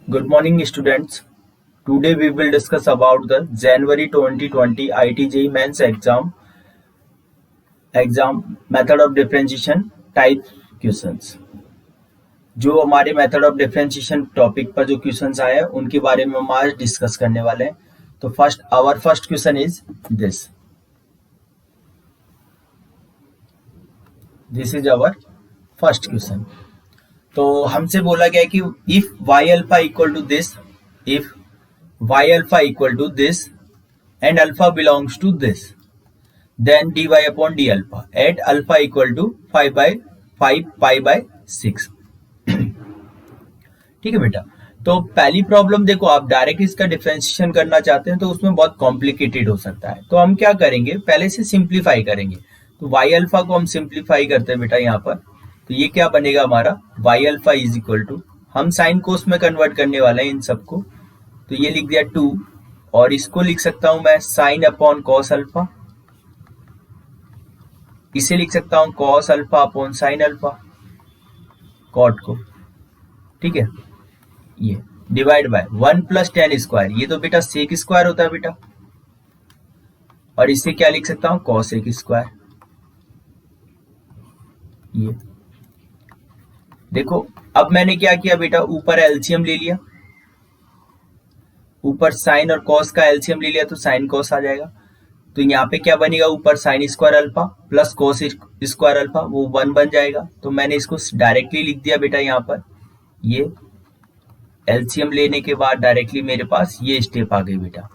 Good morning, students. Today we will discuss about the January 2020 IIT Mains exam method of differentiation type questions. जो हमारे method of differentiation topic पर जो questions आए हैं उनके बारे में हम आज डिस्कस करने वाले हैं. तो our first question is this is our first question. तो हमसे बोला गया है कि if y alpha equal to this, if y alpha equal to this and alpha belongs to this, then dy upon d alpha at alpha equal to 5 pi by 6. ठीक है बेटा. तो पहली प्रॉब्लम देखो, आप डायरेक्ट इसका डिफरेंशिएशन करना चाहते हैं तो उसमें बहुत कॉम्प्लिकेटेड हो सकता है. तो हम क्या करेंगे, पहले से सिंप्लीफाई करेंगे. तो y अल्फा को हम सिंप्लीफाई करते हैं बेटा यहाँ पर. तो ये क्या बनेगा हमारा, y alpha is equal to, हम साइन कोस में कन्वर्ट करने वाले हैं इन सबको. तो ये लिख दिया 2, और इसको लिख सकता हूं मैं साइन अपॉन कॉस अल्फा, इसे लिख सकता हूं cos alpha upon sine alpha, cot को. ठीक है, ये divide by 1 plus ten square, ये तो बेटा सेक स्क्वायर होता है बेटा, और इसे क्या लिख सकता हूं कॉस एक स्क्वायर. ये देखो, अब मैंने क्या किया बेटा, ऊपर एलसीएम ले लिया, ऊपर साइन और कॉस का एलसीएम ले लिया तो साइन कॉस आ जाएगा. तो यहाँ पे क्या बनेगा, ऊपर sine square alpha plus cos square alpha, वो 1 बन जाएगा. तो मैंने इसको डायरेक्टली लिख दिया बेटा यहाँ पर. ये एलसीएम लेने के बाद डायरेक्टली मेरे पास ये स्टेप आ गई बेटा.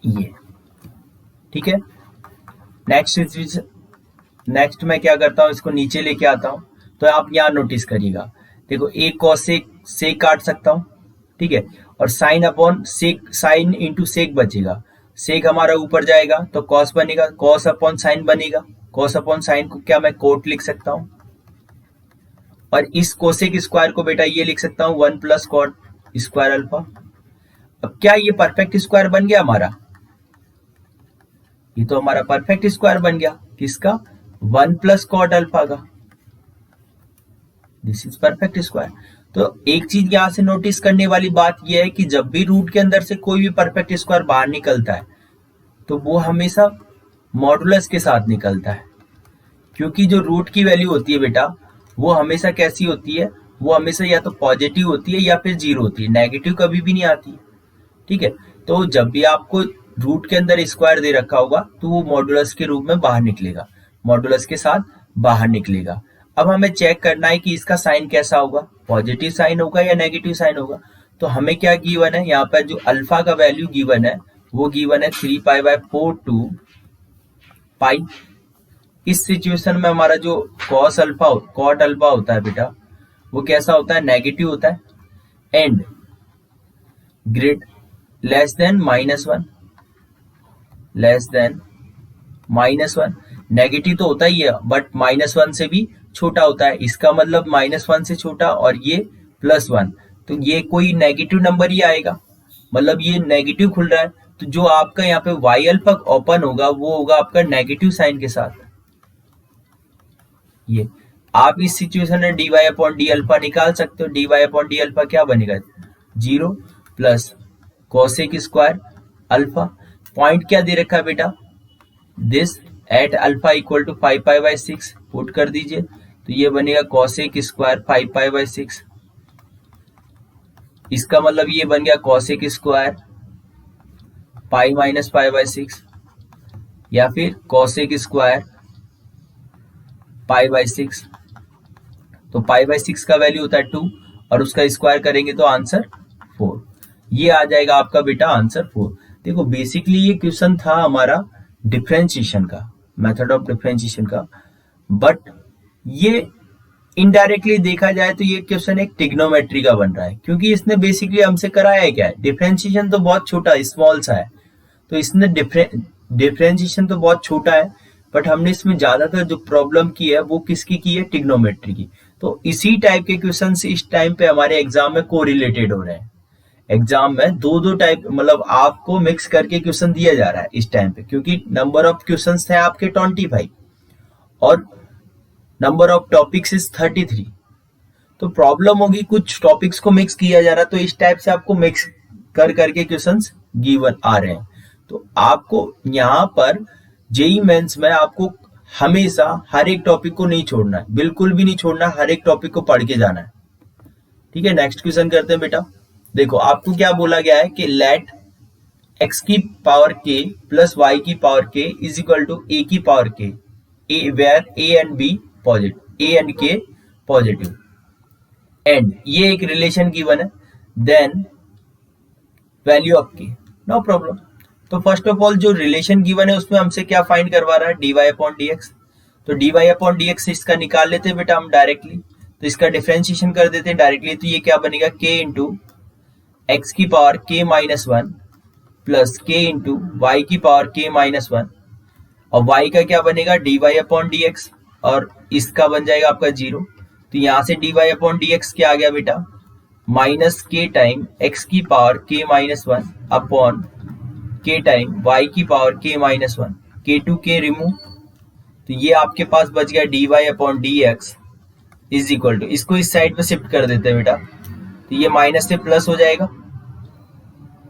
ये ठीक है. नेक्स्ट मैं क्या करता हूँ, इसको नीचे लेके आता हूँ. तो आप यहाँ नोटिस करिएगा, देखो एक कॉस सेक काट सकता हूँ, ठीक है, और sine upon sec, sine into sec बचेगा. सेक हमारा ऊपर जाएगा तो कॉस बनेगा, कॉस अपॉन साइन बनेगा, कॉस अपॉन साइन को क्या मैं कोट लिख सकता हूँ, और इस कोसेक स्क्वायर को बेटा ये लिख सकता हूँ 1 प्लस कॉट स्क्वायर अल्फा. अब क्या ये परफेक्ट स्क्वायर बन गया हमारा, ये तो हमारा परफेक्ट स्क्वायर बन गया. किसका, 1 प्लस कॉट अल्फा का. This is perfect square. तो एक चीज यहां से नोटिस करने वाली बात यह है कि जब भी रूट के अंदर से कोई भी परफेक्ट स्क्वायर बाहर निकलता है तो वो हमेशा मॉडुलस के साथ निकलता है, क्योंकि जो रूट की वैल्यू होती है बेटा वो हमेशा कैसी होती है, वो हमेशा या तो पॉजिटिव होती है या फिर जीरो होती है, नेगेटिव कभी भी नहीं आती है. ठीक है, तो जब भी आपको रूट के अंदर स्क्वायर दे रखा होगा तो वो मॉडुलस के रूप में बाहर निकलेगा, मॉडुलस के साथ बाहर निकलेगा. अब हमें चेक करना है कि इसका साइन कैसा होगा, पॉजिटिव साइन होगा या नेगेटिव साइन होगा. तो हमें क्या गिवन है, यहाँ पर जो अल्फा का वैल्यू गिवन है वो गिवन है 3 पाई बाय 4 टू पाई. इस सिचुएशन में हमारा जो कॉस अल्फा कॉट अल्फा होता है बेटा वो कैसा होता है, नेगेटिव होता है, and great less than -1, less than -1. Negative तो होता ही है बट -1 से भी छोटा होता है, इसका मतलब -1 से छोटा, और ये +1, तो ये कोई नेगेटिव नंबर ही आएगा, मतलब ये नेगेटिव खुल रहा है. तो जो आपका यहाँ पे वाई अल्फा ओपन होगा वो होगा आपका नेगेटिव साइन के साथ. ये आप इस सिचुएशन में dy अपॉन डी अल्फा निकाल सकते हो. dy अपॉन डी अल्फा क्या बनेगा, 0 plus cosec square alpha. Point क्या दे रखा है बेटा, this at alpha equal to 5 pi by 6, put कर दीजिए. तो ये बनेगा कोसेक स्क्वायर 5 पाई बाय 6. इसका मतलब ये बन गया cosec square pi minus pi by 6, या फिर कोसेक स्क्वायर पाई बाय 6. तो पाई बाय 6 का वैल्यू होता है 2, और उसका स्क्वायर करेंगे तो आंसर 4. ये आ जाएगा आपका बेटा आंसर 4. देखो बेसिकली ये क्वेश्चन था हमारा डिफरेंशिएशन का, मेथड ऑफ डिफरेंशिएशन का, बट ये इनडायरेक्टली देखा जाए तो ये क्वेश्चन एक ट्रिग्नोमेट्री का बन रहा है, क्योंकि इसने बेसिकली हमसे कराया है क्या है, डिफरेंशिएशन तो बहुत छोटा स्मॉल सा है, तो इसने डिफरेंशिएशन तो बहुत छोटा है, बट हमने इसमें ज्यादातर जो प्रॉब्लम की है वो किसकी की है, ट्रिग्नोमेट्री की. तो इसी टाइप के क्वेश्चन इस टाइम पे हमारे एग्जाम में कोरिलेटेड हो रहे हैं. एग्जाम में दो टाइप, मतलब आपको मिक्स करके क्वेश्चन दिया जा रहा है इस टाइम पे, क्योंकि नंबर ऑफ क्वेश्चंस थे आपके 25, और नंबर ऑफ टॉपिक्स इज 33। तो प्रॉब्लम होगी कुछ टॉपिक्स को मिक्स किया जा रहा है, तो इस टाइप से आपको मिक्स कर करके क्वेश्चंस गिवन आ रहे हैं। तो आपको यहाँ पर जेई मेंस में आपको हमेशा हर एक टॉपिक को नहीं छोड़ना है, बिल्कुल भी नहीं छोड़ना है, हर एक टॉपिक को पढ़ के जाना है। ठीक है, नेक्स्ट क्वेश्चन करते हैं बेटा। देखो आपको क्या बोला गया है कि लेट x की पावर k प्लस y की power k is equal to a की power k, where a and b positive, a and k positive, and ये एक रिलेशन गिवन है, then value of k, no problem. तो first of all जो relation given है उसमें हमसे क्या फाइंड करवा रहा है, dy अपॉन dx। तो dy अपॉन dx इसका निकाल लेते हैं बेटा हम डायरेक्टली, तो इसका डिफरेंशिएशन कर देते हैं डायरेक्टली। तो ये क्या बनेगा, k इंटू एक्स की power k minus one plus k into y की पावर k माइनस वन, और y का क्या बनेगा, dy अपॉन dx, और इसका बन जाएगा आपका 0। तो यहाँ से dy अपॉन dx क्या आ गया बेटा, माइनस k टाइम x की power k minus one upon k time y की power k minus one, k to k remove. तो ये आपके पास बच गया dy upon dx is equal to, इसको इस साइड पे शिफ्ट कर देते हैं बेटा, तो ये माइनस से प्लस हो जाएगा,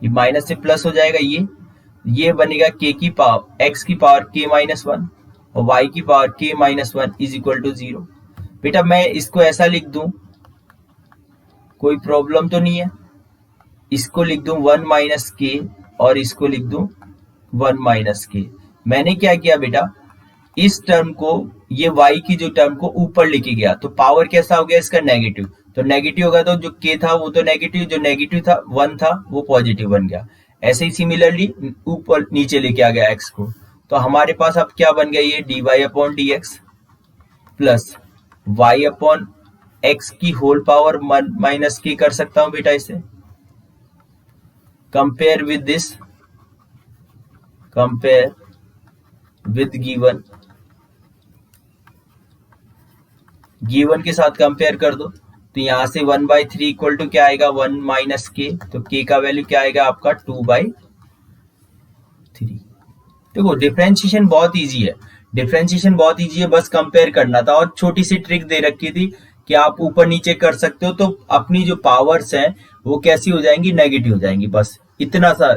ये माइनस से प्लस हो जाएगा, ये बनेगा k की पावर x की पावर k माइनस वन और y की power k minus one is equal to 0। बेटा मैं इसको ऐसा लिख दूं, कोई प्रॉब्लम तो नहीं है, इसको लिख दूं 1 माइनस के और इसको लिख दूं 1 माइनस के। मैंने क्या किया बेटा, इस टर्म को, ये y की जो टर्म को ऊपर लेके गया, तो पावर कैसा हो गया इसका, नेगेटिव। तो नेगेटिव होगा तो जो k था वो तो नेगेटिव, जो नेगेटिव था 1 था वो पॉजिटिव बन गया। ऐसे ही सिमिलरली ऊपर नीचे लेके आ गया x को, तो हमारे पास अब क्या बन गया, ये dy upon dx plus y upon x की होल पावर माइनस k कर सकता हूं बेटा इसे, compare with this, compare with given, given के साथ कंपेयर कर दो। तो यहां से 1/3 इक्वल टू क्या आएगा, 1 माइनस के, तो k का वैल्यू क्या आएगा आपका 2/3। देखो डिफरेंशिएशन बहुत इजी है, डिफरेंशिएशन बहुत इजी है, बस कंपेयर करना था। और छोटी सी ट्रिक दे रखी थी कि आप ऊपर नीचे कर सकते हो, तो अपनी जो पावर्स हैं वो कैसी हो जाएंगी, नेगेटिव हो जाएंगी, बस इतना सा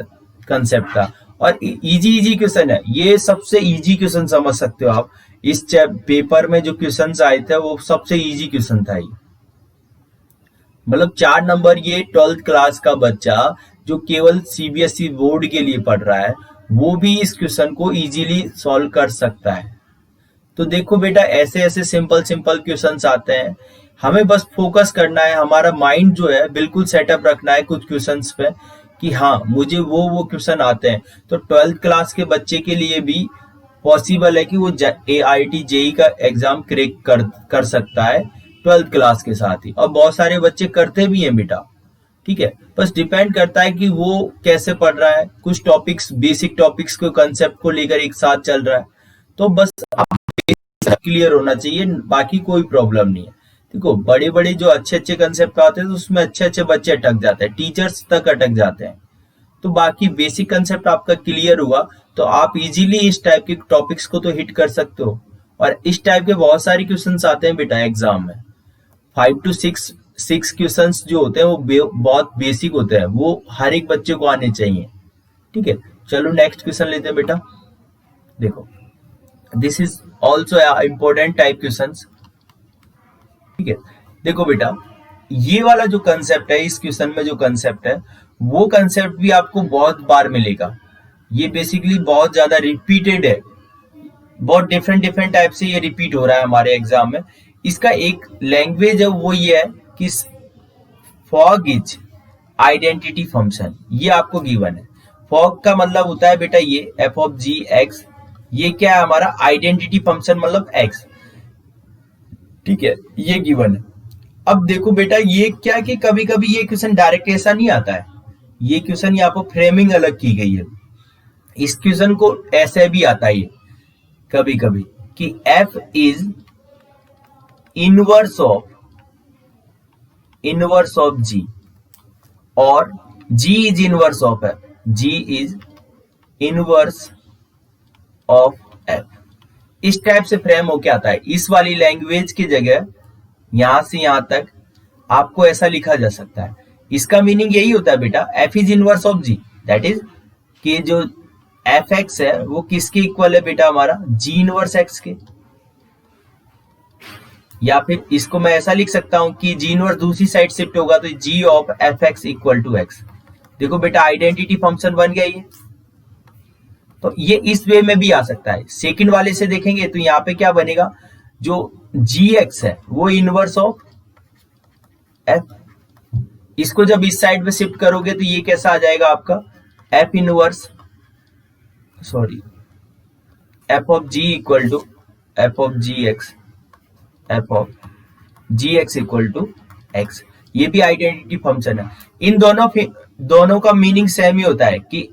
कंसेप्ट था। और इजी क्वेश्चन है ये, सबसे इजी क्वेश्चन समझ सकते हो आप। इस पेपर में जो क्वेश्चंस आए थे वो सबसे इजी क्वेश्चन था ये, मतलब 4 नंबर। ये 12th क्लास का बच्चा जो केवल सीबीएसई बोर्ड के लिए पढ़ रहा है वो भी इस क्वेश्चन को इजीली सॉल्व कर सकता है। तो देखो बेटा ऐसे ऐसे सिंपल क्वेश्चंस आते हैं, हमें बस फोकस करना है, हमारा माइंड जो है बिल्कुल सेटअप रखना है कुछ क्वेश्चंस पे कि हाँ मुझे वो क्वेश्चन आते हैं। तो 12th क्लास के बच्चे के लिए भी पॉसिबल है कि वो AIT जेई का एग्जाम क्रैक कर सकता है 12th क्लास के साथ ही, और बहुत सारे बच्चे करते भी हैं बेटा। ठीक है, बस डिपेंड करता है कि वो कैसे पढ़ रहा है, कुछ टॉपिक्स, बेसिक टॉपिक्स को, कंसेप्ट को लेकर एक साथ चल रहा है, तो बस क्लियर होना चाहिए, बाकी कोई प्रॉब्लम नहीं है। देखो बड़े बड़े जो अच्छे अच्छे कंसेप्ट आते हैं तो उसमें अच्छे अच्छे बच्चे अटक जाते हैं, टीचर्स तक अटक जाते हैं। तो बाकी बेसिक कंसेप्ट आपका क्लियर हुआ तो आप इजीली इस टाइप के टॉपिक्स को तो हिट कर सकते हो। और इस टाइप के बहुत सारे क्वेश्चंस आते हैं बेटा एग्जाम में, 5 to 6 क्वेश्चंस जो होते हैं वो बहुत बेसिक होते हैं, वो हर एक बच्चे को आने चाहिए। ठीक है, चलो नेक्स्ट क्वेश्चन लेते हैं बेटा। देखो this is also important type questions. ठीक है, देखो बेटा ये वाला जो कंसेप्ट है, इस क्वेश्चन में जो कंसेप्ट है वो कंसेप्ट भी आपको बहुत बार मिलेगा। ये बेसिकली बहुत ज्यादा रिपीटेड है, बहुत डिफरेंट टाइप से ये रिपीट हो रहा है हमारे एग्जाम में। इसका एक लैंग्वेज है वो ये है कि फॉग इज आइडेंटिटी फंक्शन, ये आपको गिवन है। फॉग का मतलब होता है बेटा ये एफ ऑफ जी एक्स, ये क्या है हमारा आइडेंटिटी फंक्शन मतलब एक्स। ठीक है, ये गिवन है। अब देखो बेटा ये क्या कि कभी कभी ये क्वेश्चन डायरेक्ट ऐसा नहीं आता है, ये क्वेश्चन यहाँ पर फ्रेमिंग अलग की गई है। इस क्वेश्चन को ऐसे भी आता है कभी कभी कि f is inverse of g और g is inverse of f, g is inverse of f। इस टाइप से फ्रेम होके आता है। इस वाली लैंग्वेज की जगह यहां से यहां तक आपको ऐसा लिखा जा सकता है। इसका मीनिंग यही होता है बेटा, f is inverse of g, that is कि जो एफ एक्स है वो किसके इक्वल है बेटा, हमारा जी इनवर्स एक्स के। या फिर इसको मैं ऐसा लिख सकता हूं कि जी इनवर्स दूसरी साइड शिफ्ट होगा तो g of f x equal to x. देखो बेटा आइडेंटिटी फंक्शन बन गया ये। तो ये इस वे में भी आ सकता है। सेकंड वाले से देखेंगे तो यहाँ पे क्या बनेगा, जो जी एक्स है वो इनवर्स ऑफ एफ, इसको जब इस साइड में शिफ्ट करोगे तो ये कैसा आ जाएगा आपका f inverse f of g equal to f of g x, f of g x equal to x. ये भी आइडेंटिटी फंक्शन है। इन दोनों का मीनिंग सेम ही होता है कि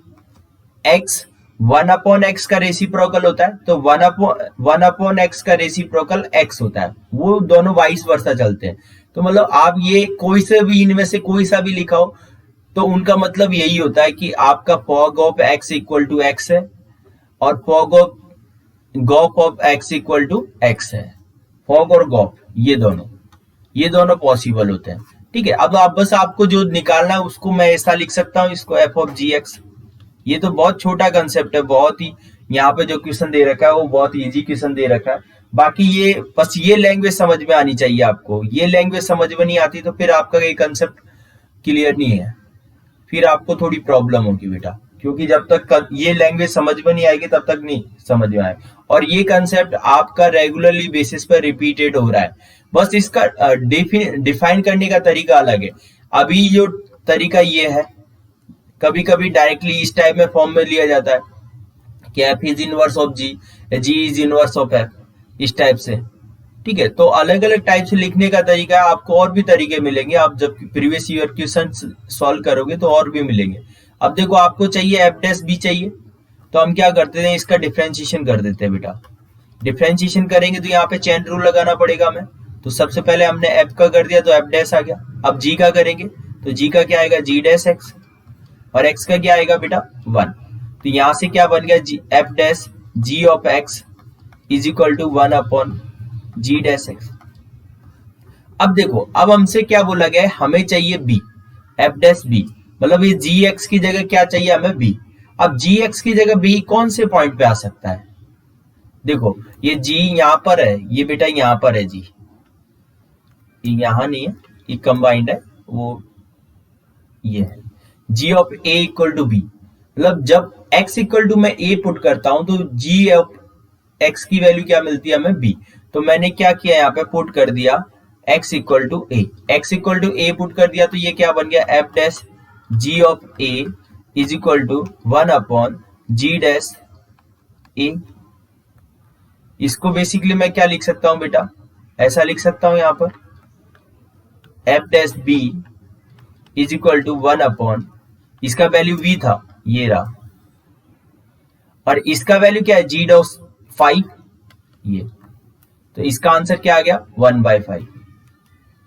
एक्स 1/x का रेसिप्रोकल होता है, तो 1/x का रेसिप्रोकल x होता है। वो दोनों वाइस वर्सा चलते हैं। तो मतलब आप ये कोई से भी इनमें से कोई सा भी लिखा हो तो उनका मतलब यही होता है कि आपका fog of x equal to x है और fog of gof of x equal to x है। फॉग और गॉफ ये दोनों पॉसिबल होते हैं। ठीक है, अब आप बस आपको जो निकालना है उसको मैं ऐसा लिख सकता हूं, इसको एफ ऑफ जी एक्स। ये तो बहुत छोटा कंसेप्ट है, बहुत ही यहाँ पे जो क्वेश्चन दे रखा है वो बहुत इजी क्वेश्चन दे रखा है। बाकी ये बस ये लैंग्वेज समझ में आनी चाहिए आपको। ये लैंग्वेज समझ में नहीं आती तो फिर आपका ये कंसेप्ट क्लियर नहीं है, फिर आपको थोड़ी प्रॉब्लम होगी बेटा, क्योंकि जब तक ये लैंग्वेज समझ में नहीं आएगी तब तक नहीं समझ में आएगा। और ये कंसेप्ट आपका रेगुलरली बेसिस पर रिपीटेड हो रहा है, बस इसका डिफाइन करने का तरीका अलग है। अभी जो तरीका ये है, कभी कभी डायरेक्टली इस टाइप में फॉर्म में लिया जाता है कि f is inverse of g, g is inverse of f, इस टाइप से। ठीक है, तो अलग अलग टाइप से लिखने का तरीका है। आपको और भी तरीके मिलेंगे, आप जब प्रीवियस ईयर क्वेश्चन सॉल्व करोगे तो और भी मिलेंगे। अब देखो आपको चाहिए एफ डैश बी चाहिए, तो हम क्या करते हैं, इसका डिफरेंशिएशन कर देते हैं बेटा। डिफरेंशिएशन करेंगे तो यहाँ पे चेन रूल लगाना पड़ेगा हमें। तो सबसे पहले हमने एफ का कर दिया तो एफ डैश आ गया। अब जी का करेंगे तो जी का क्या आएगा, जी डैश एक्स, और x का क्या आएगा बेटा 1। तो यहां से क्या बन गया, f dash g of x is equal to 1 upon g dash x. अब देखो, अब हमसे क्या बोला गया है, हमें चाहिए b, एफ डैश b, मतलब ये जी एक्स की जगह क्या चाहिए हमें b। अब जी एक्स की जगह b कौन से पॉइंट पे आ सकता है, देखो ये g यहां पर है, ये बेटा यहां पर है जी, यहां नहीं है, ये कंबाइंड है, वो ये है g of a equal to b। मतलब जब x इक्वल टू मैं a पुट करता हूं तो g ऑफ x की वैल्यू क्या मिलती है हमें b। तो मैंने क्या किया, यहाँ पे पुट कर दिया x equal to a, x equal to a put कर दिया तो ये क्या बन गया, f dash g of a is equal to 1 upon g dash a। इसको बेसिकली मैं क्या लिख सकता हूं बेटा, ऐसा लिख सकता हूं यहाँ पर f dash b is equal to 1 upon, इसका वैल्यू v था, ये रहा, और इसका वैल्यू क्या है, g डॉस 5, ये। तो इसका आंसर क्या आ गया, 1/5।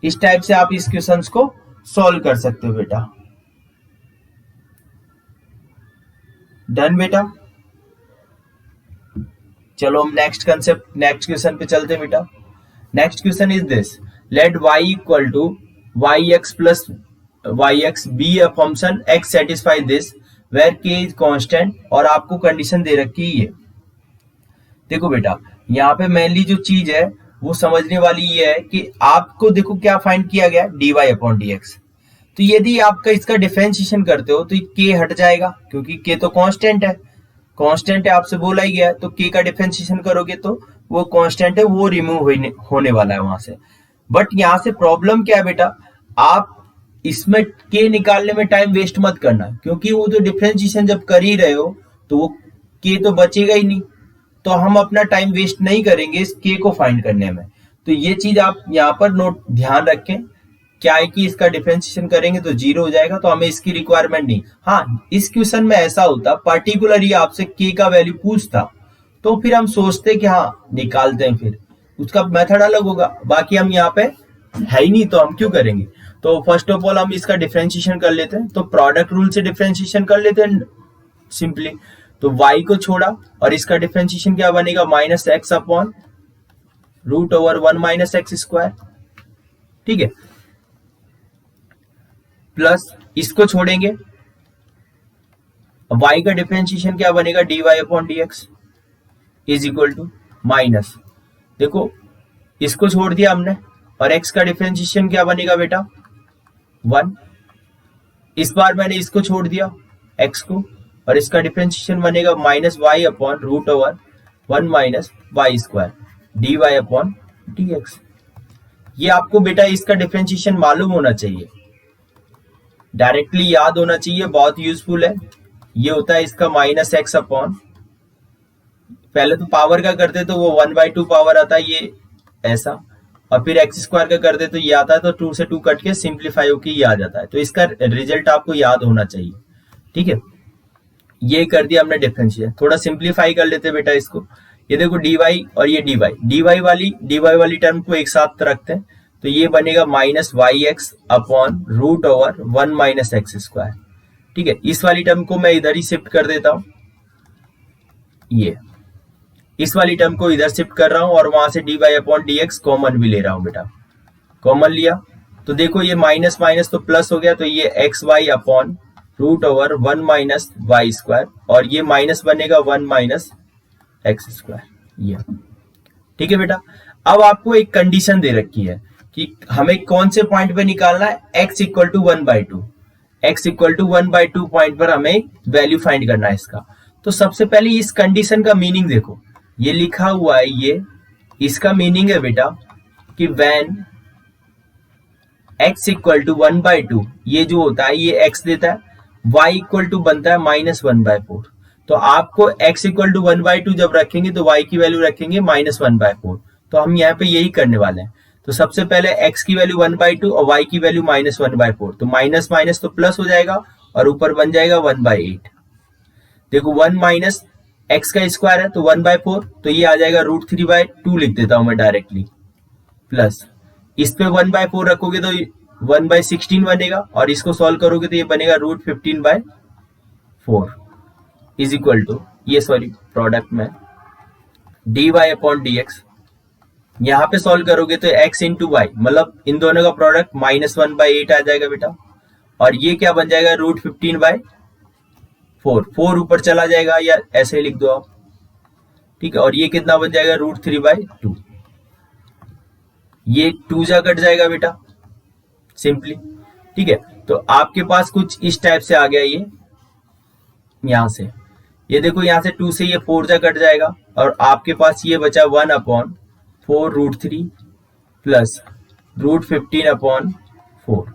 इस टाइप से आप इस क्वेश्चंस को सॉल्व कर सकते हो बेटा। डन बेटा। चलो हम नेक्स्ट क्वेश्चन पे चलते हैं बेटा। Next question is this, let y equal to yx plus yx be a function x satisfy this where k is constant, और आपको कंडीशन दे रखी है ये। देखो बेटा, यहाँ पे मेनली जो चीज है वो समझने वाली ये है कि आपको देखो क्या फाइंड किया गया, dy अपॉन dx। तो यदि आपका इसका डिफरेंशिएशन करते हो तो k हट जाएगा, क्योंकि k तो कांस्टेंट है, आपसे बोला ही गया है। तो k का डिफरेंशिएशन करोगे तो वो कांस्टेंट है, वो रिमूव होने वाला है वहां से। बट यहाँ से प्रॉब्लम क्या है बेटा, आप इसमें k निकालने में टाइम वेस्ट मत करना, क्योंकि वो जो डिफरेंशिएशन जब कर ही रहे हो तो वो k तो बचेगा ही नहीं, तो हम अपना टाइम वेस्ट नहीं करेंगे इस k को फाइंड करने में। तो ये चीज आप यहाँ पर नोट ध्यान रखें, क्या है कि इसका डिफरेंशिएशन करेंगे तो 0 हो जाएगा, तो हमें इसकी रिक्वायरमेंट नहीं। हाँ, इस क्वेश्चन में ऐसा होता, पर्टिकुलरली आपसे k का वैल्यू पूछता तो फिर हम सोचते कि हाँ निकालते हैं, फिर उसका मेथड अलग होगा। बाकी हम यहाँ पे है ही नहीं तो हम क्यों करेंगे। तो फर्स्ट ऑफ ऑल हम इसका डिफरेंशिएशन कर लेते हैं, तो प्रोडक्ट रूल से डिफरेंशिएशन कर लेते हैं सिंपली। तो y को छोड़ा और इसका डिफरेंशिएशन क्या बनेगा, minus x upon root over 1 minus x square, ठीक है, प्लस इसको छोड़ेंगे, y का डिफरेंशिएशन क्या बनेगा, dy upon dx is equal to minus, देखो इसको छोड़ दिया हमने और x का डिफरेंशिएशन क्या बनेगा बेटा 1, इस बार मैंने इसको छोड़ दिया x को और इसका डिफरेंशिएशन बनेगा minus y upon root over 1 minus y square d y upon d x. ये आपको बेटा इसका डिफरेंशिएशन मालूम होना चाहिए, डायरेक्टली याद होना चाहिए, बहुत यूजफुल है। ये होता है इसका माइनस एक्स अपॉन, पहले तो पावर का करते तो वो 1/2 पावर आता है ये ऐसा, और फिर एक्स स्क्वायर का करते तो ये आता है, तो 2 से 2 कट के सिंप्लीफाई होके ये आ जाता है। तो इसका रिजल्ट आपको याद होना चाहिए, ठीक है। ये कर दिया हमने डिफरेंशिएट, थोड़ा सिंप्लीफाई कर लेते बेटा इसको। ये देखो dy और ये dy वाली टर्म को एक साथ रखते हैं, तो ये बनेगा minus y x upon root over 1 minus x square, ठीक है। इस वाली टर्म को मैं इधर ही शिफ्ट कर देता हूं, ये इस वाली टर्म को इधर शिफ्ट कर रहा हूं और वहां से dy अपॉन dx कॉमन भी ले रहा हूं बेटा। कॉमन लिया तो देखो ये माइनस माइनस तो प्लस हो गया, तो ये x y upon root over 1 minus y square, और ये माइनस बनेगा 1 माइनस एक्स स्क्वायर, ये ठीक है बेटा। अब आपको एक कंडीशन दे रखी है कि हमें कौन से पॉइंट पे निकालना है, x equal to 1/2, x equal to 1/2 point पर हमें वैल्यू फाइंड करना है इसका। तो सबसे पहले इस कंडीशन का मीनिंग देखो, ये लिखा हुआ है, ये इसका मीनिंग है बेटा कि व्हेन x इक्वल टू 1/2, ये जो होता है ये x देता है, y इक्वल टू बनता है -1/4। तो आपको x इक्वल टू 1/2 जब रखेंगे तो y की वैल्यू रखेंगे -1/4। तो हम यहाँ पे यही करने वाले हैं। तो सबसे पहले x की वैल्यू 1/2 और y की वैल्यू -1/4, तो माइनस माइनस तो प्लस हो जाएगा और ऊपर बन जाएगा 1/8। देखो 1 माइनस x का स्क्वायर है तो 1/4, तो ये आ जाएगा √3/2 लिख देता हूं मैं डायरेक्टली, प्लस इस पे 1/4 रखोगे तो 1/16 बनेगा, और इसको सॉल्व करोगे तो ये बनेगा √15/4 इज इक्वल टू, ये सॉरी प्रोडक्ट में dy अपॉन dx, यहां पे सॉल्व करोगे तो x इंटू वाई, मतलब इन दोनों का प्रोडक्ट -1/8 आ जाएगा बेटा, और ये क्या बन जाएगा √15/4, 4 ऊपर चला जाएगा या ऐसे ही लिख दो आप, ठीक है। और ये कितना बन जाएगा √3/2, ये 2 जा कट जाएगा बेटा सिंपली, ठीक है। तो आपके पास कुछ इस टाइप से आ गया ये, यहां से ये देखो, यहां से 2 से ये 4 जा कट जाएगा, और आपके पास ये बचा 1/4√3 प्लस √15/4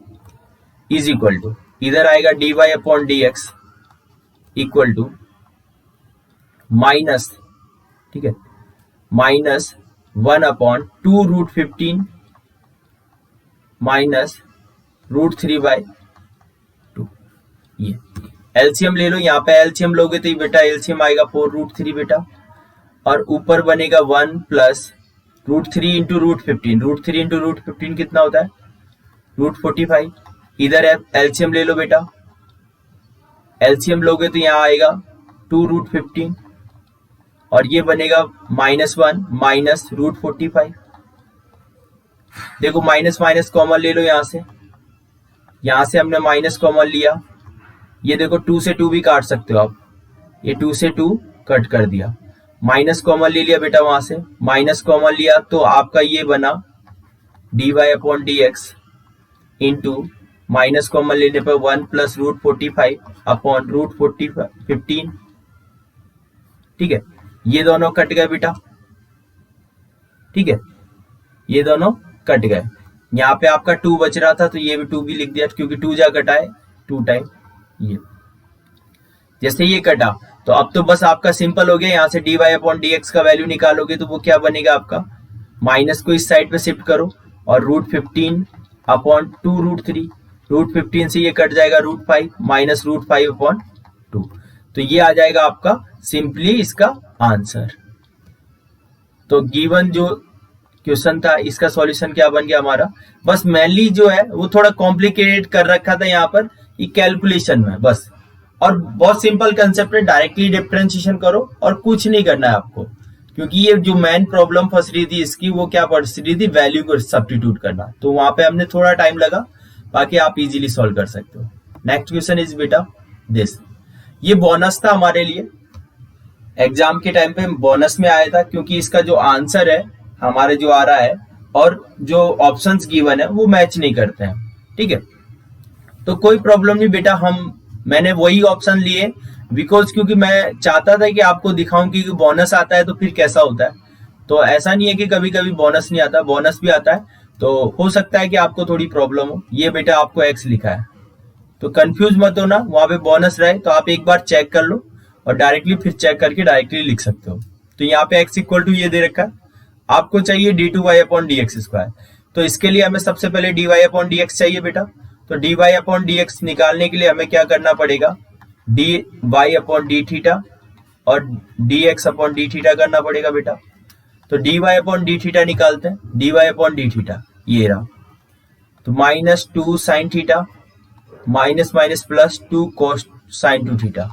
इज इक्वल टू, इधर आएगा dy upon dx equal to minus, ठीक है, -1/2√15 माइनस √3/2। ये एलसीएम ले लो, यहाँ पे एलसीएम लोगे तो बेटा एलसीएम आएगा 4√3 बेटा, और ऊपर बनेगा 1 प्लस √3 इंटू √15, √3 इंटू √15 कितना होता है √45। इधर एलसीएम ले लो बेटा, एलसीएम लोगे तो यहाँ आएगा 2√15, और ये बनेगा -1 माइनस √45। देखो माइनस माइनस कॉमन ले लो, यहां से हमने माइनस कॉमन लिया, ये देखो 2 से 2 भी काट सकते हो आप, ये 2 से 2 कट कर दिया, माइनस कॉमन ले लिया बेटा, वहां से माइनस कॉमन लिया तो आपका ये बना dy upon dx into minus common लेने पर 1 प्लस √45 अपॉन √15, ठीक है। ये दोनों कट गए बेटा, ठीक है, ये दोनों कट गए। यहाँ पे आपका 2 बच रहा था तो ये भी 2 भी लिख दिया, क्योंकि 2 जा कटा है 2 टाइम, ये जैसे ये कटा तो अब तो बस आपका सिंपल हो गया। यहाँ से dy अपॉन dx का वैल्यू निकालोगे तो वो क्या बनेगा आपका, माइनस को इस साइड पे शिफ्ट करो और √15 अपॉन 2√3, √15 से ये कट जाएगा √5 माइनस √5 अपॉन 2, तो ये आ जाएगा आपका सिंपली इसका आंसर। तो गिवन जो क्वेश्चन था इसका सॉल्यूशन क्या बन गया हमारा, बस मेनली जो है वो थोड़ा कॉम्प्लिकेटेड कर रखा था यहाँ पर, ये कैलकुलेशन में बस और बहुत सिंपल कंसेप्ट है, डायरेक्टली डिफरेंशिएशन करो और कुछ नहीं करना है आपको, क्योंकि ये जो मेन प्रॉब्लम फंस रही थी इसकी, वो क्या फंस रही थी, वैल्यू को सब्स्टिट्यूट करना, तो वहां पे हमने थोड़ा टाइम लगा, बाकी आप इजीली सॉल्व कर सकते हो। नेक्स्ट क्वेश्चन इज बेटा दिस, ये बोनस था हमारे लिए, एग्जाम के टाइम पे बोनस में आया था, क्योंकि इसका जो आंसर है हमारे जो आ रहा है और जो ऑप्शंस गिवन है वो मैच नहीं करते हैं, ठीक है। तो कोई प्रॉब्लम नहीं बेटा, मैंने वही ऑप्शन लिए बिकॉज क्योंकि मैं चाहता था कि आपको दिखाऊं कि बोनस आता है तो फिर कैसा होता है। तो ऐसा नहीं है कि कभी कभी बोनस नहीं आता, बोनस भी आता है, तो हो सकता है कि आपको थोड़ी प्रॉब्लम हो। ये बेटा आपको एक्स लिखा है, तो कंफ्यूज मत होना, वहां पे बोनस रहे तो आप एक बार चेक कर लो और डायरेक्टली फिर चेक करके डायरेक्टली लिख सकते हो। तो यहाँ पे एक्स इक्वल टू ये दे रखा है, आपको चाहिए d two y upon d x square, तो इसके लिए हमें सबसे पहले d y upon d x चाहिए बेटा। तो d y upon d x निकालने के लिए हमें क्या करना पड़ेगा, d y upon d theta और d x upon d theta करना पड़ेगा बेटा। तो d y upon d theta निकालते हैं, d y upon d theta ये रहा, तो minus two sine theta minus minus plus two cos sine two theta,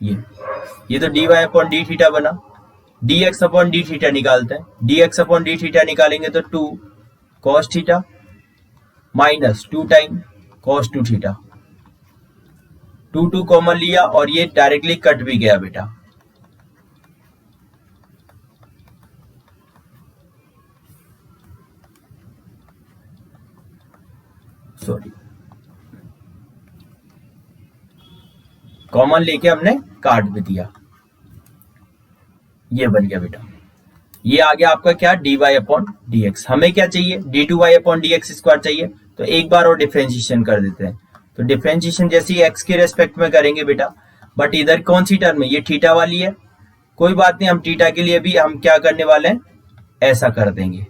ये तो d y upon d theta बना। D x upon d theta निकालते हैं, d x upon d theta निकालेंगे तो two cos theta minus two time cos two theta, two two common लिया और ये डायरेक्टली कट भी गया बेटा। सॉरी, कॉमन लेके हमने काट भी दिया, ये बन गया बेटा। ये आ गया आपका क्या, d y upon d x. हमें क्या चाहिए, d two y upon d x square चाहिए, तो एक बार और डिफरेंशिएशन कर देते हैं। तो डिफरेंशिएशन जैसे ही एक्स के रेस्पेक्ट में करेंगे बेटा, बट इधर कौन सी टर्म है, ये थीटा वाली है, कोई बात नहीं, हम थीटा के लिए भी हम क्या करने वाले हैं, ऐसा कर देंगे,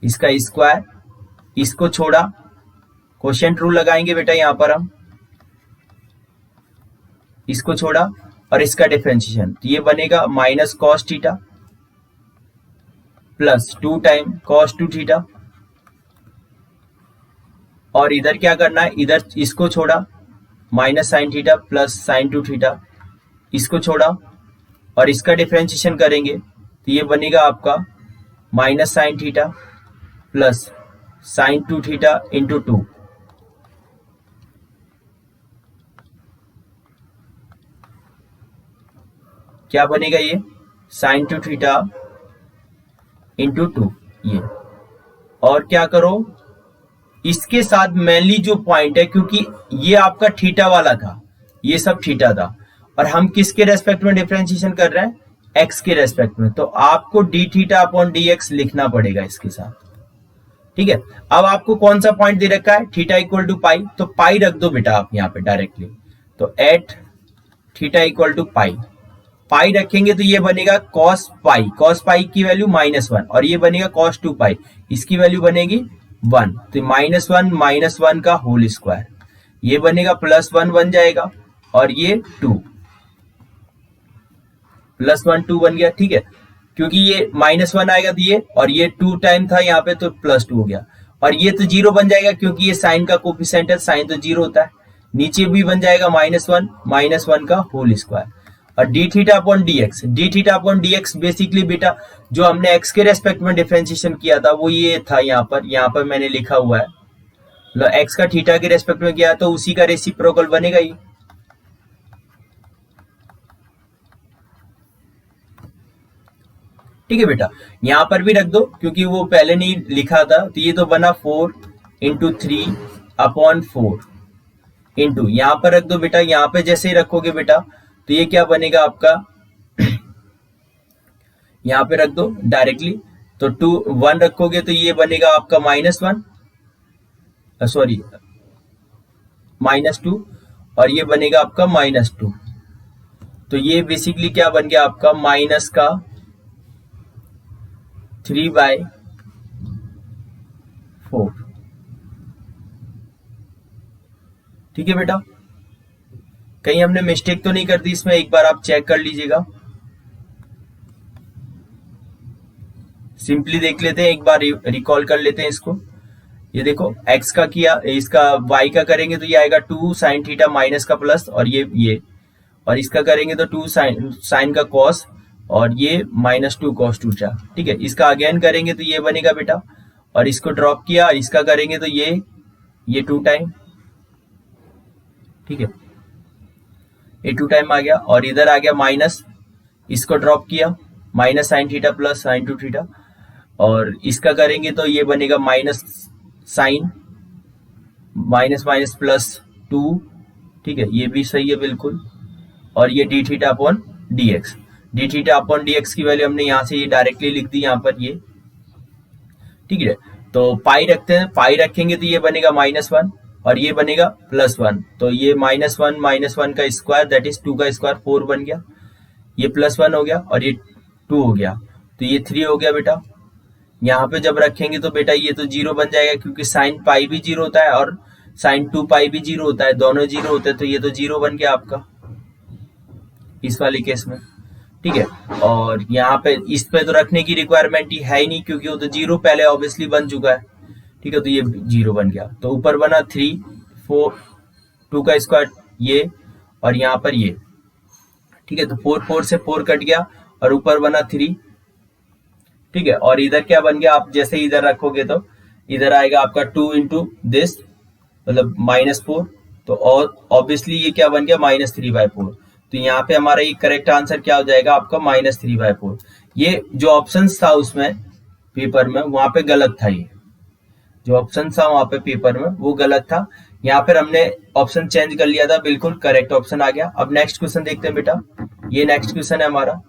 इसका स्क्वायर, इसको छोड़ा, क्वोशिएंट रूल लगाएंगे बेटा, यहां पर हम इसको छोड़ा और इसका डिफरेंशिएशन, तो ये बनेगा minus cos theta plus two time cos two theta, और इधर क्या करना है, इधर इसको छोड़ा, minus sine theta plus sign two theta, इसको छोड़ा और इसका डिफरेंशिएशन करेंगे, तो ये बनेगा आपका minus sine theta plus sign two theta into two, क्या बनेगा ये sign two theta into two, ये। और क्या करो, इसके साथ मेनली जो पॉइंट है, क्योंकि ये आपका थीटा वाला था, ये सब थीटा था, और हम किसके रेस्पेक्ट में डिफरेंशिएशन कर रहे हैं, एक्स के रेस्पेक्ट में, तो आपको D theta upon d x लिखना पड़ेगा इसके साथ, ठीक है। अब आपको कौन सा पॉइंट दे रखा है, थीटा इक्वल टू पाई, तो पाई रख दो बेटा आप यहाँ पे डायरेक्टली, तो एट थीटा इक्वल टू पाई, पाई रखेंगे तो ये बनेगा कॉस पाई, कॉस पाई की वैल्यू -1 और ये बनेगा कॉस 2 पाई, इसकी वैल्यू बनेगी 1, तो -1 का होल स्क्वायर, ये बनेगा +1 बन जाएगा और ये 2, +1 2 बन गया, ठीक है, क्योंकि ये -1 आएगा तो ये, और ये 2 टाइम था यहाँ पे तो +2 हो गया, और ये तो 0 बन जाएगा क्योंकि ये साइन का कोफिशिएंट है, साइन तो 0 होता है, नीचे भी बन जाएगा -1 का होल स्क्वायर, और D theta upon d x basically बेटा जो हमने एक्स के रेस्पेक्ट में डिफरेंशिएशन किया था वो ये था, यहाँ पर मैंने लिखा हुआ है, मतलब एक्स का थीटा के रेस्पेक्ट में किया तो उसी का रेसिप्रोकल बनेगा ये, ठीक है बेटा। यहां पर भी रख दो क्योंकि वो पहले नहीं लिखा था, तो ये तो बना 4 इंटू 3 अपॉन 4 इंटू, यहां पर रख दो बेटा, यहां पे जैसे ही रखोगे बेटा तो ये क्या बनेगा आपका, यहां पे रख दो डायरेक्टली, तो 1 रखोगे तो ये बनेगा आपका -1, सॉरी -2, और ये बनेगा आपका -2, तो ये बेसिकली क्या बन गया आपका माइनस का 3/4, ठीक है बेटा। कहीं हमने मिस्टेक तो नहीं कर दी इसमें, एक बार आप चेक कर लीजिएगा, सिंपली देख लेते हैं, एक बार रिकॉल कर लेते हैं इसको। ये देखो x का किया, इसका y का करेंगे तो ये आएगा 2 साइन थीटा माइनस का प्लस, और ये और इसका करेंगे तो 2 साइन का कॉस, और ये -2 कॉस थीटा। ठीक है, इसका अगेन करेंगे तो ये बनेगा बेटा, और इसको ड्रॉप किया, इसका करेंगे तो ये 2 टाइम। ठीक है, ये 2 टाइम आ गया, और इधर आ गया माइनस, इसको ड्रॉप किया, minus sine theta plus sine 2 theta, और इसका करेंगे तो ये बनेगा minus sine minus minus plus 2। ठीक है, ये भी सही है बिल्कुल, और ये D theta upon d x, D theta upon d x की वैल्यू हमने यहाँ से ये डायरेक्टली लिख दी यहाँ पर ये। ठीक है, तो पाई रखते हैं, पाई रखेंगे तो ये बनेगा -1 और ये बनेगा +1, तो ये -1 का स्क्वायर दैट इज 2 का स्क्वायर 4 बन गया, ये +1 हो गया और ये 2 हो गया, तो ये 3 हो गया बेटा। यहाँ पे जब रखेंगे तो बेटा ये तो 0 बन जाएगा, क्योंकि साइन पाई भी 0 होता है और साइन 2 पाई भी 0 होता है, दोनों 0 होते हैं, तो ये तो 0 बन गया आपका इस वाले केस में। ठीक है, और यहाँ पे इस पे तो रखने की रिक्वायरमेंट ही है ही नहीं, क्योंकि वो तो 0 पहले ऑब्वियसली बन चुका है। ठीक है, तो ये 0 बन गया, तो ऊपर बना 3 4 2 का स्क्वायर ये, और यहाँ पर ये। ठीक है, तो 4 से 4 कट गया और ऊपर बना 3। ठीक है, और इधर क्या बन गया, आप जैसे इधर रखोगे तो इधर आएगा आपका 2 इंटू दिस, मतलब -4, तो और ऑब्वियसली ये क्या बन गया -3/4, तो यहाँ पे हमारा ये करेक्ट आंसर क्या हो जाएगा आपका -3/4। ये जो ऑप्शन था उसमें पेपर में वहां पे गलत था, ये जो ऑप्शन था वहां पे पेपर में वो गलत था, यहाँ पर हमने ऑप्शन चेंज कर लिया था, बिल्कुल करेक्ट ऑप्शन आ गया। अब नेक्स्ट क्वेश्चन देखते हैं बेटा, ये नेक्स्ट क्वेश्चन है हमारा,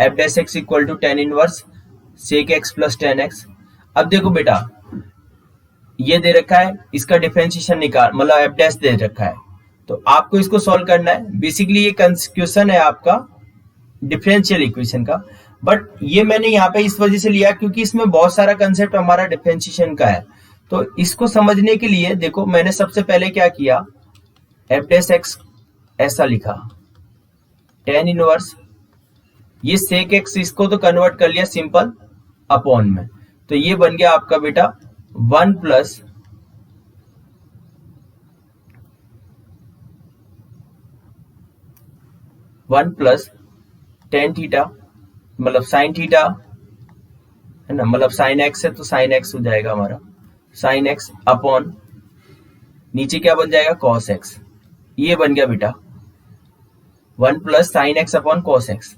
f' equal to tan inverse sec x plus tan x। अब देखो बेटा ये दे रखा है, इसका डिफरेंशिएशन निकाल, मतलब f' दे रखा है, तो आपको इसको सॉल्व करना है। बेसिकली ये क्वेश्चन है आपका डिफरेंशियल इक्वेशन का, बट ये मैंने यहाँ पे इस वजह से लिया क्योंकि इसमें बहुत सारा कंसेप्ट हमारा डिफरेंशिएशन का है, तो इसको समझने के लिए देखो मैंने सबसे पहले क्या किया, f' ऐसा लिखा tan इनवर्स, ये sec x इसको तो कन्वर्ट कर लिया सिंपल अपॉन में, तो ये बन गया आपका बेटा 1 प्लस tan थीटा, मतलब साइन थीटा है ना, मतलब साइन एक्स है तो साइन एक्स हो जाएगा हमारा, साइन एक्स अपॉन नीचे क्या बन जाएगा cos x, ये बन गया बेटा 1 plus sine x upon cos x।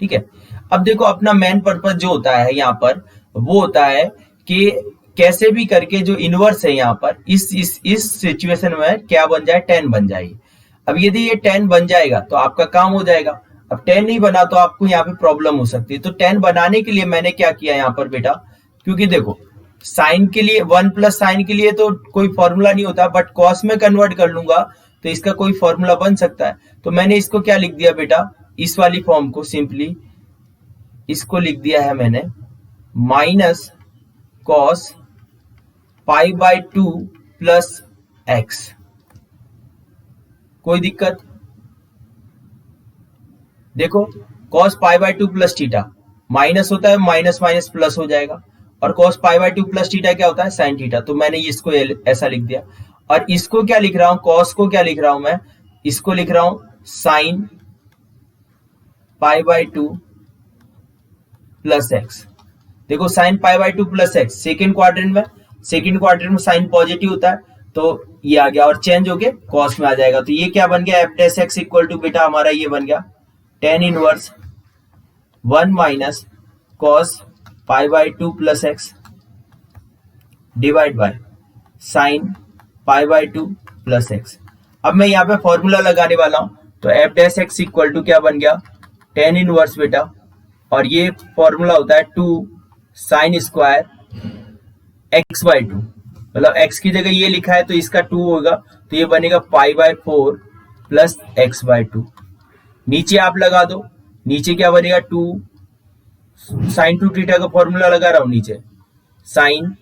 ठीक है, अब देखो अपना मेन पर्पस जो होता है यहाँ पर वो होता है कि कैसे भी करके जो इनवर्स है यहाँ पर इस सिचुएशन में क्या बन जाए, tan बन जाएगी। अब यदि ये tan बन जाएगा तो आपका काम हो जाएगा, अब tan नहीं बना तो आपको यहाँ पे प्रॉब्लम हो सकती है, तो tan बनाने के लिए मैंने क्या किया यहाँ पर बेटा, क्योंकि देखो साइन के लिए 1 प्लस साइन के लिए तो कोई फॉर्मूला नहीं होता, बट कॉस में कन्वर्ट कर लूंगा तो इसका कोई फॉर्मूला बन सकता है, तो मैंने इसको क्या लिख दिया बेटा, इस वाली फॉर्म को सिंपली इसको लिख दिया है मैंने माइनस कॉस π/2 प्लस एक्स। कोई दिक्कत, देखो cos π/2 प्लस थीटा माइनस होता है, माइनस माइनस प्लस हो जाएगा, और cos π/2 प्लस थीटा क्या होता है, साइन थीटा, तो मैंने इसको ऐसा लिख दिया। और इसको क्या लिख रहा हूं, cos को क्या लिख रहा हूं मैं, इसको लिख रहा हूं साइन π/2 प्लस एक्स। देखो sine π/2 plus x second quadrant में साइन पॉजिटिव होता है, तो ये आ गया और चेंज हो गया कॉस में आ जाएगा, तो ये क्या बन गया, f' इक्वल टू बेटा हमारा ये बन गया tan inverse 1 minus cos π/2 plus x divide by sine π/2 plus x. अब मैं यहाँ पे फॉर्मूला लगाने वाला हूं, तो f' इक्वल टू क्या बन गया, tan इनवर्स बेटा, और ये फॉर्मूला होता है 2 साइन स्क्वायर x/2, मतलब x की जगह ये लिखा है तो इसका 2 होगा, तो ये बनेगा π/4 प्लस x/2। नीचे आप लगा दो, नीचे क्या बनेगा 2 साइन 2 थीटा का फॉर्मूला लगा रहा हूं नीचे, sine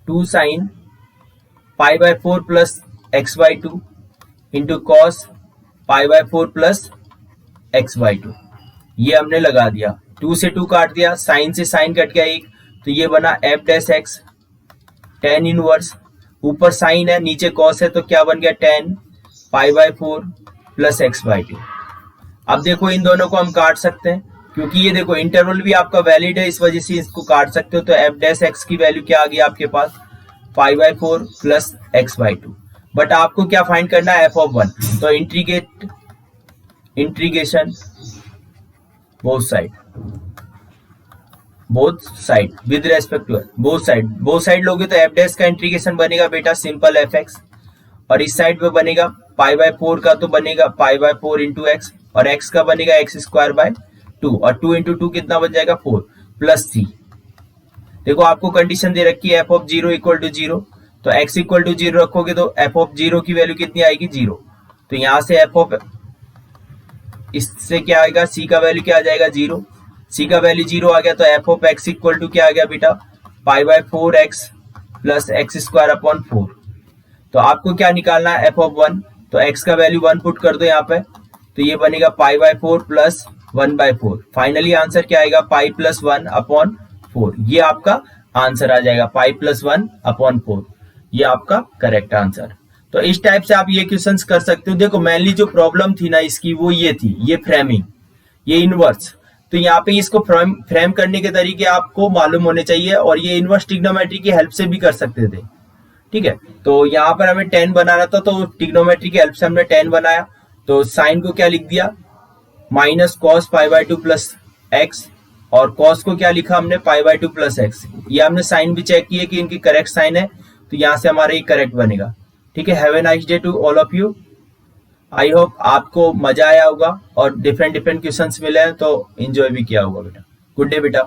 2 sine π/4 plus x/2 into cos π/4 plus x/2, ये हमने लगा दिया, 2 से 2 काट दिया, साइन से साइन कट गया एक, तो ये बना f' tan इनवर्स, ऊपर साइन है नीचे कॉस है, तो क्या बन गया tan π/4 प्लस x/2। अब देखो इन दोनों को हम काट सकते हैं, क्योंकि ये देखो इंटरवल भी आपका वैलिड है, इस वजह से इसको काट सकते हो। तो f डैश x की वैल्यू क्या आ गई आपके पास, π/4 प्लस x/2। बट आपको क्या फाइंड करना है, f(1). तो integration both side with respect to both side लोगे तो f डैश का इंटीग्रेशन बनेगा बेटा सिंपल fx, और इस साइड पे बनेगा π/4 का तो बनेगा π/4 इंटू एक्स, और x का बनेगा x²/2, और 2 इंटू 2 कितना बन जाएगा 4 प्लस c। देखो आपको कंडीशन दे रखी है f(0) = 0, तो x = 0 रखोगे तो f(0) की वैल्यू कितनी आएगी 0। तो यहां से इससे क्या आएगा, c का वैल्यू क्या आ जाएगा 0, c का वैल्यू 0 आ गया, तो f(x) = क्या आ गया बेटा π/4x प्लस x²/4। तो आपको क्या निकालना है f(1), तो x का वैल्यू 1 पुट कर दो यहाँ पे, तो ये बनेगा π/4 प्लस 1/4। फाइनली आंसर क्या आएगा, π + 1/4। ये आपका आंसर आ जाएगा, π + 1/4। ये आपका करेक्ट आंसर। तो इस टाइप से आप ये क्वेश्चंस कर सकते हो। देखो मेनली जो प्रॉब्लम थी ना इसकी वो ये थी, ये फ्रेमिंग, ये इनवर्स। तो यहाँ पे इसको फ्रेम करने के तरीके आपको मालूम होने चाहिए, और ये इनवर्स ट्रिग्नोमेट्री की हेल्प से भी कर सकते थे। ठीक है, तो यहाँ पर हमें tan बनाना था, तो ट्रिग्नोमेट्री की हेल्प से हमने tan बनाया। तो साइन को क्या लिख दिया, माइनस cos π/2 प्लस x, और cos को क्या लिखा हमने π/2 प्लस x। ये हमने साइन भी चेक किए कि इनकी करेक्ट साइन है, तो यहाँ से हमारा ये करेक्ट बनेगा। ठीक है, have a nice day to all of you. I hope आपको मजा आया होगा और डिफरेंट क्वेश्चंस मिले हैं तो एंजॉय भी किया होगा बेटा। गुड डे बेटा।